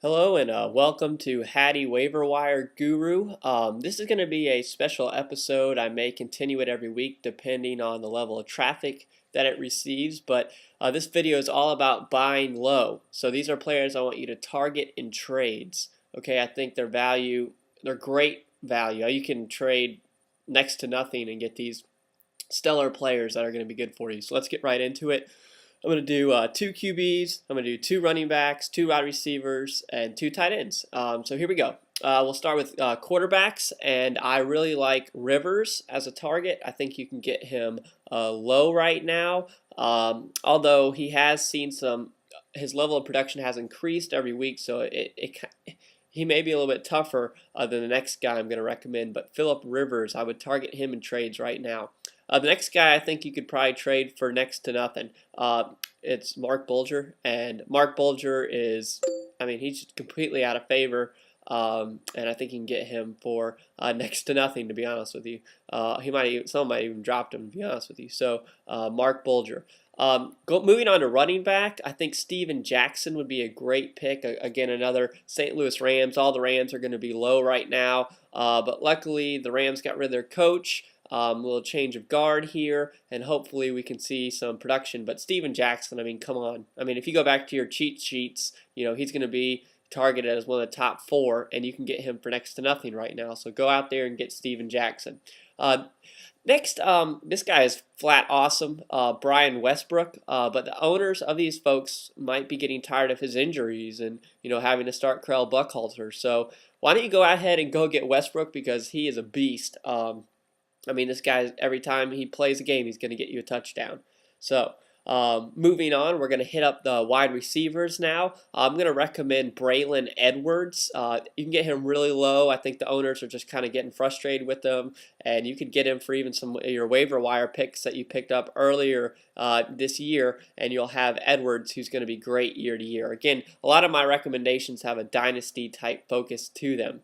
Hello and welcome to Hatty Waiver Wire Guru. This is going to be a special episode. I may continue it every week depending on the level of traffic that it receives, but this video is all about buying low. So these are players I want you to target in trades. Okay, I think they're great value. You can trade next to nothing and get these stellar players that are going to be good for you. So let's get right into it. I'm going to do two QBs, I'm going to do two running backs, two wide receivers, and two tight ends. So here we go. We'll start with quarterbacks, and I really like Rivers as a target. I think you can get him low right now, although he has seen his level of production has increased every week, so he may be a little bit tougher than the next guy I'm going to recommend, but Phillip Rivers, I would target him in trades right now. The next guy I think you could probably trade for next to nothing. It's Marques Bulger, and Marques Bulger is, he's completely out of favor, and I think you can get him for next to nothing, to be honest with you. Someone might even drop him, to be honest with you. So Marques Bulger. Moving on to running back, I think Steven Jackson would be a great pick. Again, another St. Louis Rams. All the Rams are going to be low right now, but luckily the Rams got rid of their coach. A little change of guard here, and hopefully we can see some production. But Steven Jackson, come on. If you go back to your cheat sheets, he's going to be targeted as one of the top 4, and you can get him for next to nothing right now. So go out there and get Steven Jackson. Next, this guy is flat awesome, Brian Westbrook, but the owners of these folks might be getting tired of his injuries and having to start Krell Buckhalter. So why don't you go ahead and go get Westbrook, because he is a beast. This guy, every time he plays a game, he's going to get you a touchdown. So, moving on, we're going to hit up the wide receivers now. I'm going to recommend Braylon Edwards. You can get him really low. I think the owners are just kind of getting frustrated with him, and you could get him for even some of your waiver wire picks that you picked up earlier this year, and you'll have Edwards, who's going to be great year to year. Again, a lot of my recommendations have a dynasty-type focus to them.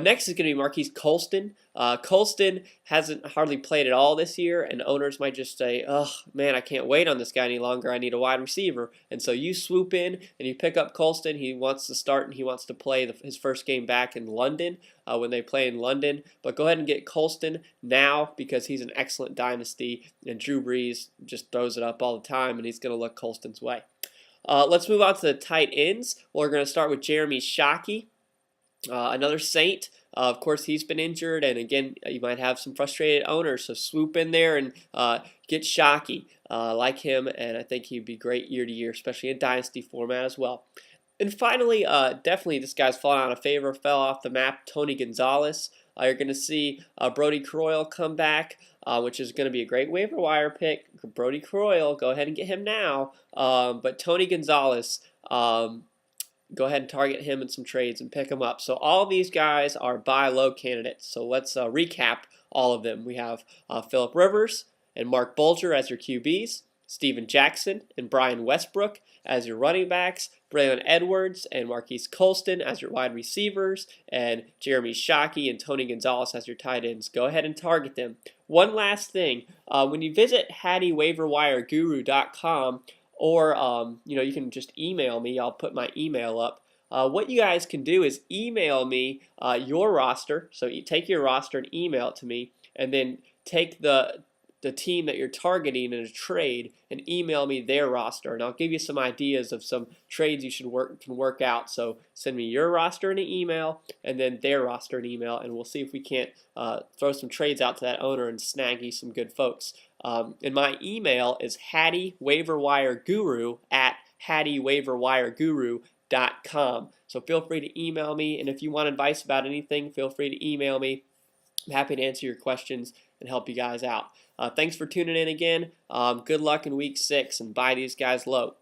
Next is going to be Marques Colston. Colston hasn't hardly played at all this year, and owners might just say, "Oh man, I can't wait on this guy any longer. I need a wide receiver." And so you swoop in and you pick up Colston. He wants to start and he wants to play his first game back in London when they play in London. But go ahead and get Colston now, because he's an excellent dynasty, and Drew Brees just throws it up all the time, and he's going to look Colston's way. Let's move on to the tight ends. We're going to start with Shockey. Another Saint, of course, he's been injured, and again, you might have some frustrated owners, so swoop in there and get Shockey. Like him, and I think he'd be great year to year, especially in dynasty format as well. And finally, definitely this guy's fallen out of favor, fell off the map, Tony Gonzalez. You're going to see Brody Croyle come back, which is going to be a great waiver wire pick. Brody Croyle, go ahead and get him now. But Tony Gonzalez, go ahead and target him in some trades and pick him up. So all of these guys are buy low candidates. So let's recap all of them. We have Phillip Rivers and Marques Bulger as your QBs, Steven Jackson and Brian Westbrook as your running backs, Braylon Edwards and Marques Colston as your wide receivers, and Shockey and Tony Gonzalez as your tight ends. Go ahead and target them. One last thing, when you visit hattywaiverwireguru.com, or you can just email me. I'll put my email up. What you guys can do is email me your roster. So you take your roster and email it to me, and then take the team that you're targeting in a trade and email me their roster, and I'll give you some ideas of some trades you can work out. So send me your roster in an email, and then their roster in an email, and we'll see if we can't throw some trades out to that owner and snag you some good folks. And my email is hattywaiverwireguru@hattywaiverwireguru.com. So feel free to email me, and if you want advice about anything, feel free to email me. I'm happy to answer your questions and help you guys out. Thanks for tuning in again. Good luck in week 6, and buy these guys low.